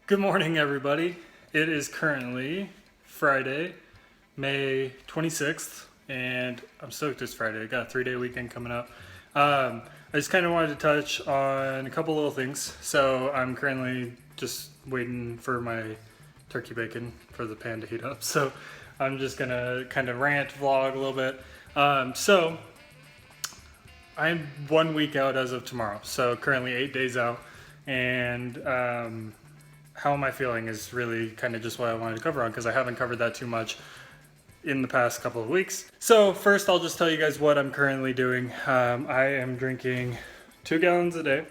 Good morning, everybody. It is currently Friday, May 26th, and I'm stoked it's Friday. I got a 3-day weekend coming up. I just kind of wanted to touch on a couple little things. So I'm currently just waiting for my turkey bacon for the pan to heat up. So I'm just going to kind of rant, vlog a little bit. So I'm 1 week out as of tomorrow. So currently 8 days out. And how am I feeling is really kind of just what I wanted to cover on, because I haven't covered that too much in the past couple of weeks. So first I'll just tell you guys what I'm currently doing. I am drinking 2 gallons a day.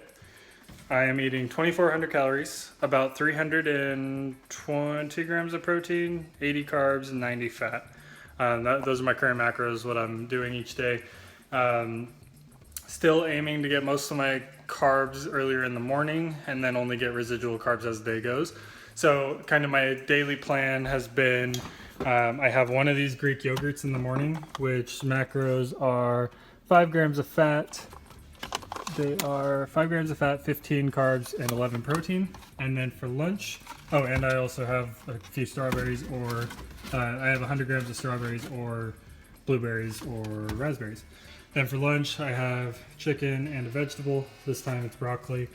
I am eating 2,400 calories, about 320 grams of protein, 80 carbs, and 90 fat. Those are my current macros, what I'm doing each day. Still aiming to get most of my carbs earlier in the morning and then only get residual carbs as the day goes. So kind of my daily plan has been, I have one of these Greek yogurts in the morning, which macros are 5 grams of fat. They are 5 grams of fat, 15 carbs, and 11 protein. And then for lunch, oh, and I also have a few strawberries, or I have 100 grams of strawberries or blueberries or raspberries. Then for lunch, I have chicken and a vegetable. This time it's broccoli.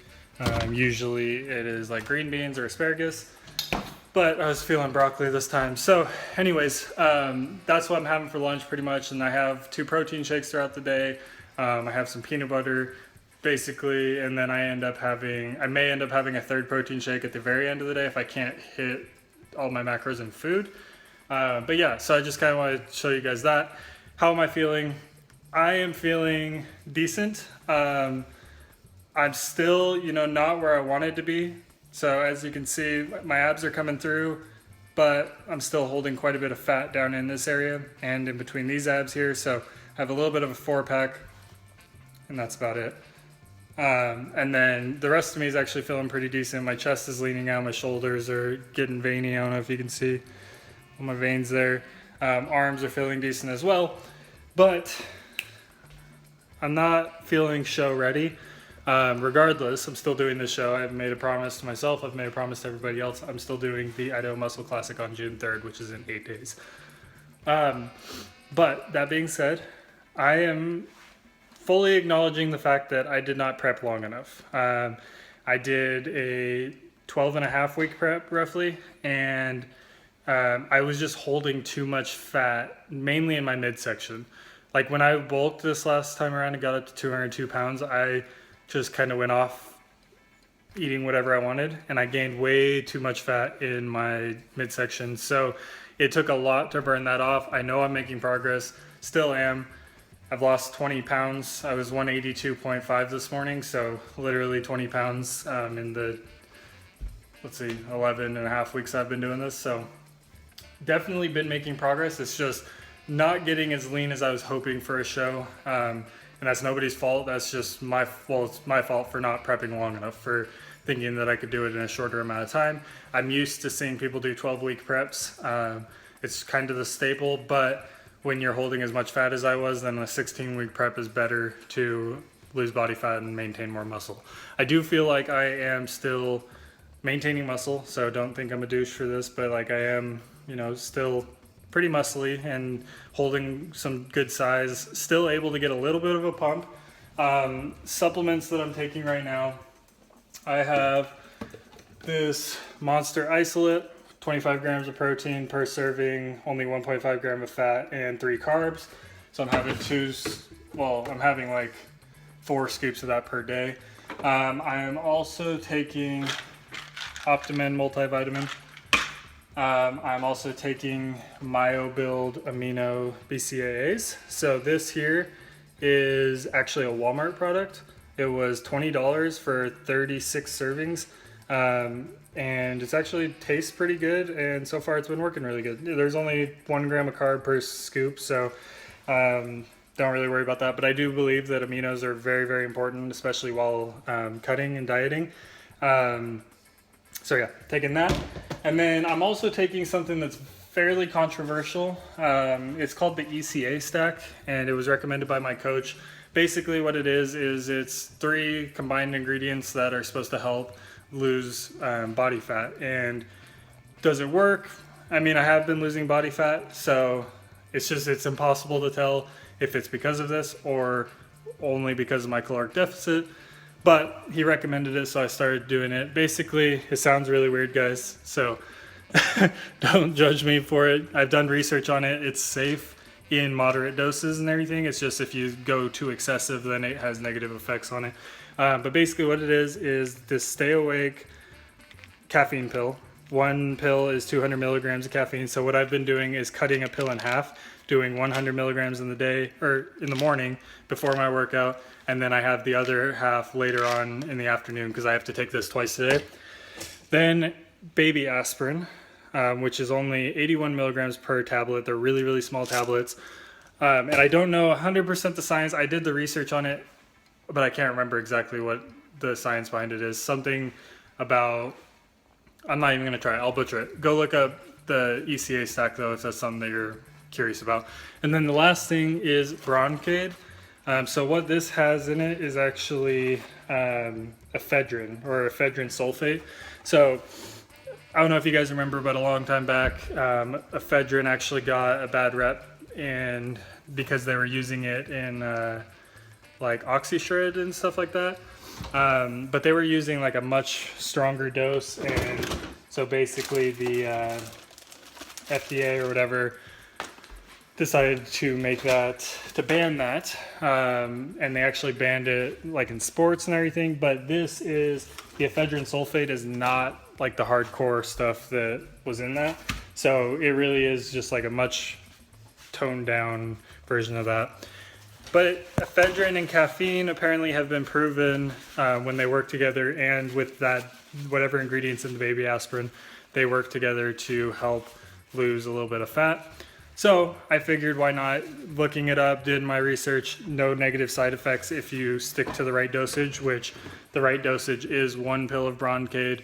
Usually it is like green beans or asparagus, but I was feeling broccoli this time. So anyways, that's what I'm having for lunch pretty much. And I have 2 protein shakes throughout the day. I have some peanut butter basically, and then I may end up having a 3rd protein shake at the very end of the day if I can't hit all my macros in food. But yeah, so I just kind of want to show you guys that. How am I feeling? I am feeling decent. I'm still, not where I wanted to be. So as you can see, my abs are coming through, but I'm still holding quite a bit of fat down in this area and in between these abs here. So I have a little bit of a 4-pack, and that's about it. And then the rest of me is actually feeling pretty decent. My chest is leaning out, my shoulders are getting veiny. I don't know if you can see all my veins there. Arms are feeling decent as well, but I'm not feeling show ready. Regardless, I'm still doing this show. I've made a promise to myself. I've made a promise to everybody else. I'm still doing the Idaho Muscle Classic on June 3rd, which is in 8 days. But that being said, I am fully acknowledging the fact that I did not prep long enough. I did a 12.5-week prep roughly, and I was just holding too much fat, mainly in my midsection. Like when I bulked this last time around and got up to 202 pounds, I just kind of went off eating whatever I wanted, and I gained way too much fat in my midsection. So it took a lot to burn that off. I know I'm making progress, still am. I've lost 20 pounds. I was 182.5 this morning, so literally 20 pounds in the, 11 and a half weeks I've been doing this. So definitely been making progress. It's just not getting as lean as I was hoping for a show, and that's nobody's fault. That's just it's my fault for not prepping long enough, for thinking that I could do it in a shorter amount of time. I'm used to seeing people do 12-week preps. It's kind of the staple, but when you're holding as much fat as I was, then a 16-week prep is better to lose body fat and maintain more muscle. I do feel like I am still maintaining muscle, so don't think I'm a douche for this, but like I am, still pretty muscly and holding some good size, still able to get a little bit of a pump. Supplements that I'm taking right now, I have this Monster Isolate, 25 grams of protein per serving, only 1.5 gram of fat and 3 carbs. So I'm having like 4 scoops of that per day. I am also taking Optimen multivitamin. I'm also taking MyoBuild Amino BCAAs. So this here is actually a Walmart product. It was $20 for 36 servings. And it's actually tastes pretty good. And so far it's been working really good. There's only 1 gram of carb per scoop. So don't really worry about that. But I do believe that aminos are very, very important, especially while cutting and dieting. So yeah, taking that. And then I'm also taking something that's fairly controversial. It's called the ECA Stack, and it was recommended by my coach. Basically what it is it's 3 combined ingredients that are supposed to help lose body fat. And does it work? I mean, I have been losing body fat, so it's impossible to tell if it's because of this or only because of my caloric deficit. But he recommended it, so I started doing it. Basically, it sounds really weird, guys, so don't judge me for it. I've done research on it. It's safe in moderate doses and everything. It's just if you go too excessive, then it has negative effects on it. But basically what it is this stay awake caffeine pill. One pill is 200 milligrams of caffeine. So what I've been doing is cutting a pill in half, doing 100 milligrams in the day or in the morning before my workout. And then I have the other half later on in the afternoon because I have to take this twice a day. Then baby aspirin, which is only 81 milligrams per tablet. They're really, really small tablets. And I don't know 100% the science. I did the research on it, but I can't remember exactly what the science behind it is. Something about, I'm not even going to try it. I'll butcher it. Go look up the ECA Stack, though, if that's something that you're curious about. And then the last thing is Broncaid. So what this has in it is actually ephedrine or ephedrine sulfate. So I don't know if you guys remember, but a long time back, ephedrine actually got a bad rep, and because they were using it in like OxyShred and stuff like that. But they were using like a much stronger dose, and so basically the FDA or whatever decided to make that, to ban that, and they actually banned it like in sports and everything. But this is, the ephedrine sulfate is not like the hardcore stuff that was in that, so it really is just like a much toned down version of that. But ephedrine and caffeine apparently have been proven when they work together, and with that, whatever ingredients in the baby aspirin, they work together to help lose a little bit of fat. So I figured, why not? Looking it up, did my research, no negative side effects if you stick to the right dosage, which the right dosage is 1 pill of Broncaid,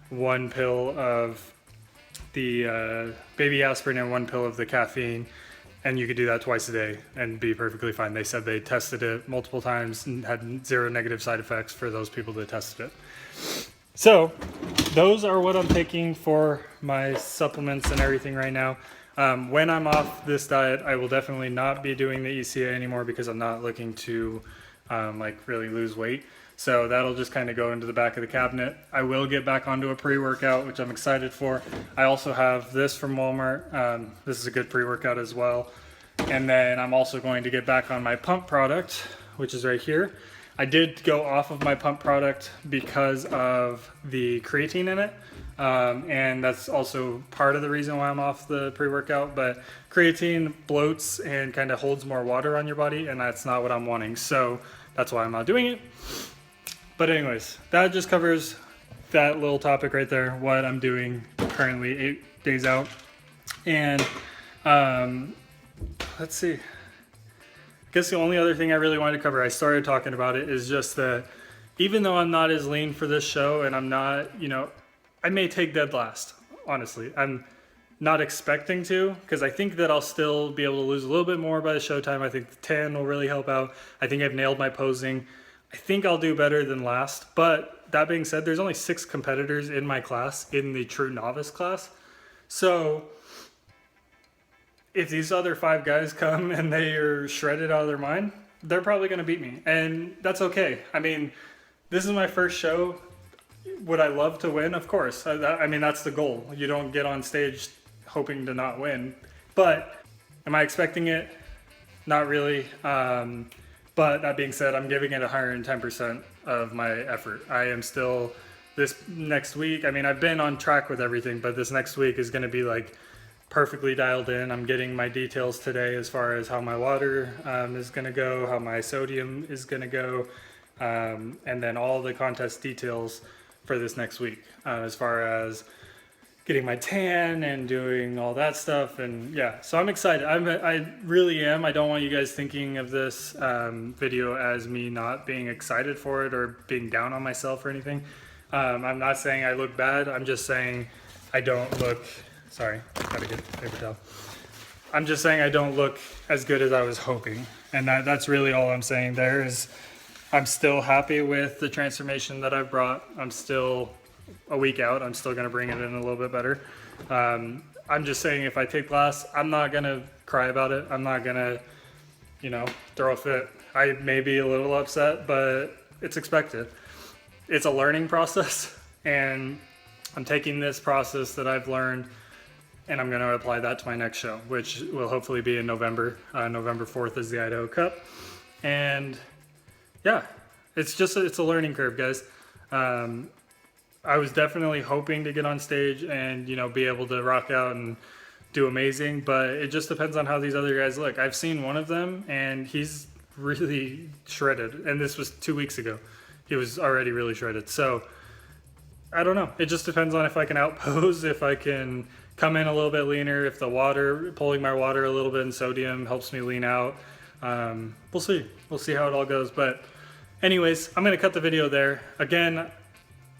1 pill of the baby aspirin, and 1 pill of the caffeine. And you could do that twice a day and be perfectly fine. They said they tested it multiple times and had 0 negative side effects for those people that tested it. So those are what I'm taking for my supplements and everything right now. When I'm off this diet, I will definitely not be doing the ECA anymore because I'm not looking to like really lose weight. So that'll just kind of go into the back of the cabinet. I will get back onto a pre-workout, which I'm excited for. I also have this from Walmart. This is a good pre-workout as well. And then I'm also going to get back on my pump product, which is right here. I did go off of my pump product because of the creatine in it. And that's also part of the reason why I'm off the pre-workout. But creatine bloats and kind of holds more water on your body, and that's not what I'm wanting. So that's why I'm not doing it. But anyways, that just covers that little topic right there, what I'm doing currently 8 days out. And let's see. I guess the only other thing I really wanted to cover, I started talking about it, is just that even though I'm not as lean for this show, and I'm not, you know, I may take dead last, honestly. I'm not expecting to, because I think that I'll still be able to lose a little bit more by the showtime. I think the tan will really help out. I think I've nailed my posing. I think I'll do better than last, but that being said, there's only 6 competitors in my class, in the true novice class. So if these other 5 guys come and they are shredded out of their mind, they're probably going to beat me, and that's okay. I mean, this is my first show. Would I love to win? Of course. I mean, that's the goal. You don't get on stage hoping to not win. But am I expecting it? Not really. But that being said, I'm giving it 110% of my effort. I am still, this next week, I mean, I've been on track with everything, but this next week is going to be like perfectly dialed in. I'm getting my details today as far as how my water is going to go, how my sodium is going to go, and then all the contest details for this next week, as far as getting my tan and doing all that stuff. And yeah, so I'm excited. I really am. I don't want you guys thinking of this video as me not being excited for it or being down on myself or anything. I'm not saying I look bad. I'm just saying I don't look, sorry, gotta get paper towel. I'm just saying I don't look as good as I was hoping. And that's really all I'm saying there is I'm still happy with the transformation that I've brought. I'm still a week out, I'm still gonna bring it in a little bit better. I'm just saying, if I take glass, I'm not gonna cry about it. I'm not gonna, you know, throw a fit. I may be a little upset, but it's expected. It's a learning process, and I'm taking this process that I've learned and I'm going to apply that to my next show, which will hopefully be in November. November 4th is the Idaho Cup. And yeah, it's a learning curve, guys. I was definitely hoping to get on stage and, you know, be able to rock out and do amazing, but it just depends on how these other guys look. I've seen one of them and he's really shredded, and this was 2 weeks ago. He was already really shredded. So I don't know. It just depends on if I can outpose, if I can come in a little bit leaner, if the water, pulling my water a little bit in sodium helps me lean out. We'll see. We'll see how it all goes. But anyways, I'm going to cut the video there. Again,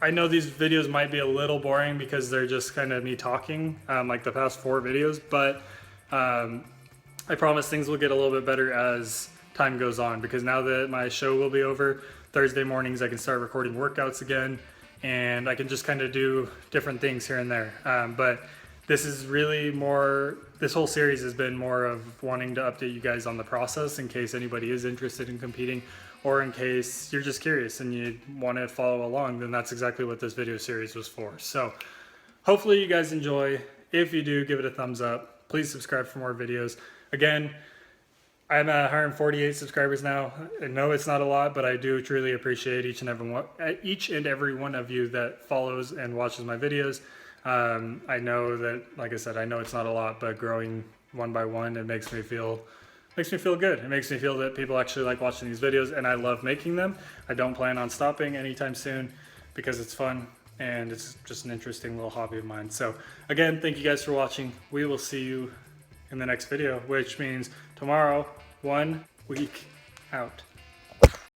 I know these videos might be a little boring because they're just kind of me talking, like the past 4 videos, but I promise things will get a little bit better as time goes on, because now that my show will be over, Thursday mornings I can start recording workouts again, and I can just kind of do different things here and there. But this is really more, this whole series has been more of wanting to update you guys on the process in case anybody is interested in competing, or in case you're just curious and you want to follow along, then that's exactly what this video series was for. So hopefully you guys enjoy. If you do, give it a thumbs up. Please subscribe for more videos. Again, I'm at 148 subscribers now. I know it's not a lot, but I do truly appreciate each and every one of you that follows and watches my videos. I know that, like I said, I know it's not a lot, but growing one by one, it makes me feel good. It makes me feel that people actually like watching these videos, and I love making them. I don't plan on stopping anytime soon because it's fun and it's just an interesting little hobby of mine. So again, thank you guys for watching. We will see you in the next video, which means tomorrow, 1 week out.